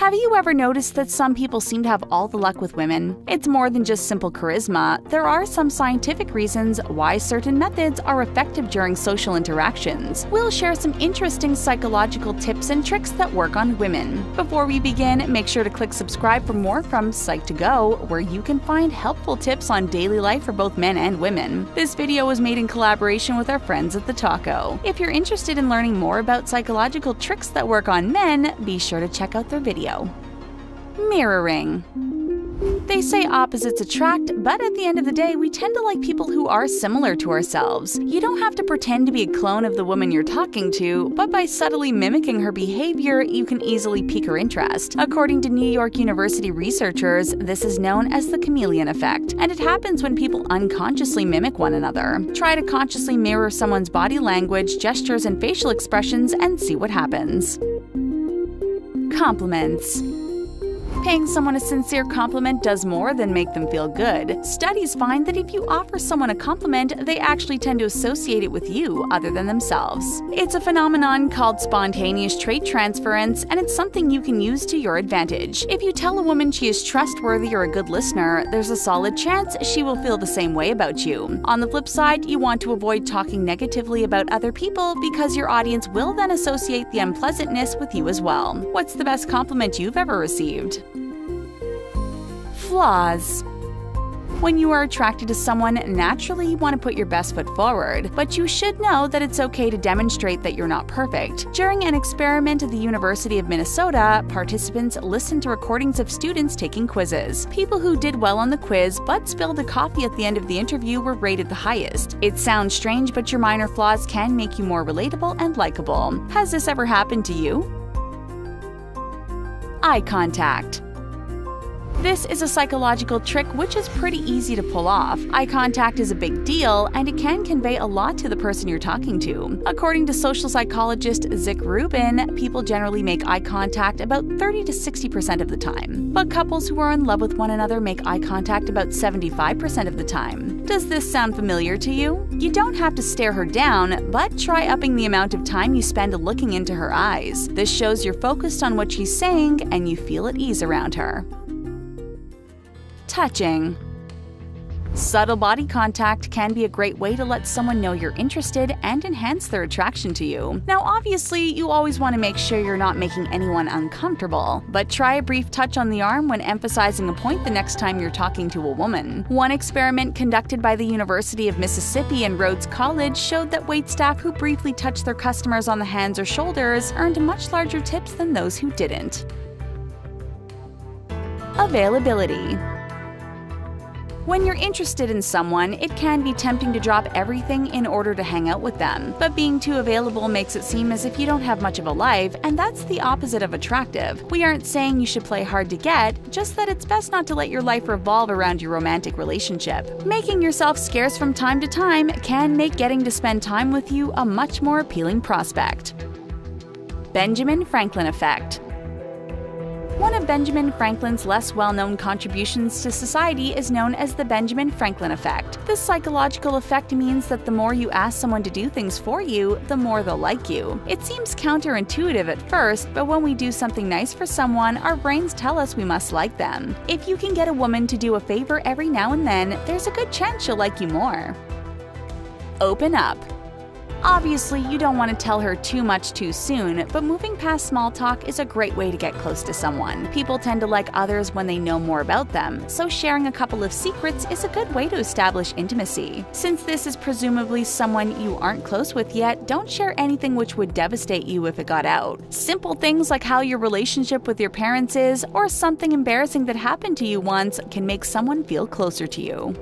Have you ever noticed that some people seem to have all the luck with women? It's more than just simple charisma. There are some scientific reasons why certain methods are effective during social interactions. We'll share some interesting psychological tips and tricks that work on women. Before we begin, make sure to click subscribe for more from Psych2Go, where you can find helpful tips on daily life for both men and women. This video was made in collaboration with our friends at The Taco. If you're interested in learning more about psychological tricks that work on men, be sure to check out their video. Mirroring. They say opposites attract, but at the end of the day, we tend to like people who are similar to ourselves. You don't have to pretend to be a clone of the woman you're talking to, but by subtly mimicking her behavior, you can easily pique her interest. According to New York University researchers, this is known as the chameleon effect, and it happens when people unconsciously mimic one another. Try to consciously mirror someone's body language, gestures, and facial expressions and see what happens. Compliments. Paying someone a sincere compliment does more than make them feel good. Studies find that if you offer someone a compliment, they actually tend to associate it with you other than themselves. It's a phenomenon called spontaneous trait transference, and it's something you can use to your advantage. If you tell a woman she is trustworthy or a good listener, there's a solid chance she will feel the same way about you. On the flip side, you want to avoid talking negatively about other people because your audience will then associate the unpleasantness with you as well. What's the best compliment you've ever received? Flaws. When you are attracted to someone, naturally you want to put your best foot forward, but you should know that it's okay to demonstrate that you're not perfect. During an experiment at the University of Minnesota, participants listened to recordings of students taking quizzes. People who did well on the quiz but spilled a coffee at the end of the interview were rated the highest. It sounds strange, but your minor flaws can make you more relatable and likable. Has this ever happened to you? Eye contact. This is a psychological trick which is pretty easy to pull off. Eye contact is a big deal, and it can convey a lot to the person you're talking to. According to social psychologist Zick Rubin, people generally make eye contact about 30 to 60% of the time. But couples who are in love with one another make eye contact about 75% of the time. Does this sound familiar to you? You don't have to stare her down, but try upping the amount of time you spend looking into her eyes. This shows you're focused on what she's saying and you feel at ease around her. Touching. Subtle body contact can be a great way to let someone know you're interested and enhance their attraction to you. Now, obviously, you always want to make sure you're not making anyone uncomfortable, but try a brief touch on the arm when emphasizing a point the next time you're talking to a woman. One experiment conducted by the University of Mississippi and Rhodes College showed that waitstaff who briefly touched their customers on the hands or shoulders earned much larger tips than those who didn't. Availability. When you're interested in someone, it can be tempting to drop everything in order to hang out with them. But being too available makes it seem as if you don't have much of a life, and that's the opposite of attractive. We aren't saying you should play hard to get, just that it's best not to let your life revolve around your romantic relationship. Making yourself scarce from time to time can make getting to spend time with you a much more appealing prospect. Benjamin Franklin effect. One of Benjamin Franklin's less well-known contributions to society is known as the Benjamin Franklin effect. This psychological effect means that the more you ask someone to do things for you, the more they'll like you. It seems counterintuitive at first, but when we do something nice for someone, our brains tell us we must like them. If you can get a woman to do a favor every now and then, there's a good chance she'll like you more. Open up. Obviously, you don't want to tell her too much too soon, but moving past small talk is a great way to get close to someone. People tend to like others when they know more about them, so sharing a couple of secrets is a good way to establish intimacy. Since this is presumably someone you aren't close with yet, don't share anything which would devastate you if it got out. Simple things like how your relationship with your parents is, or something embarrassing that happened to you once, can make someone feel closer to you.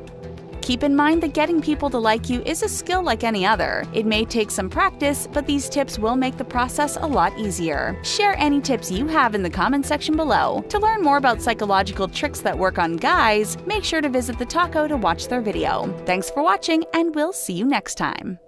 Keep in mind that getting people to like you is a skill like any other. It may take some practice, but these tips will make the process a lot easier. Share any tips you have in the comment section below. To learn more about psychological tricks that work on guys, make sure to visit The Taco to watch their video. Thanks for watching, and we'll see you next time.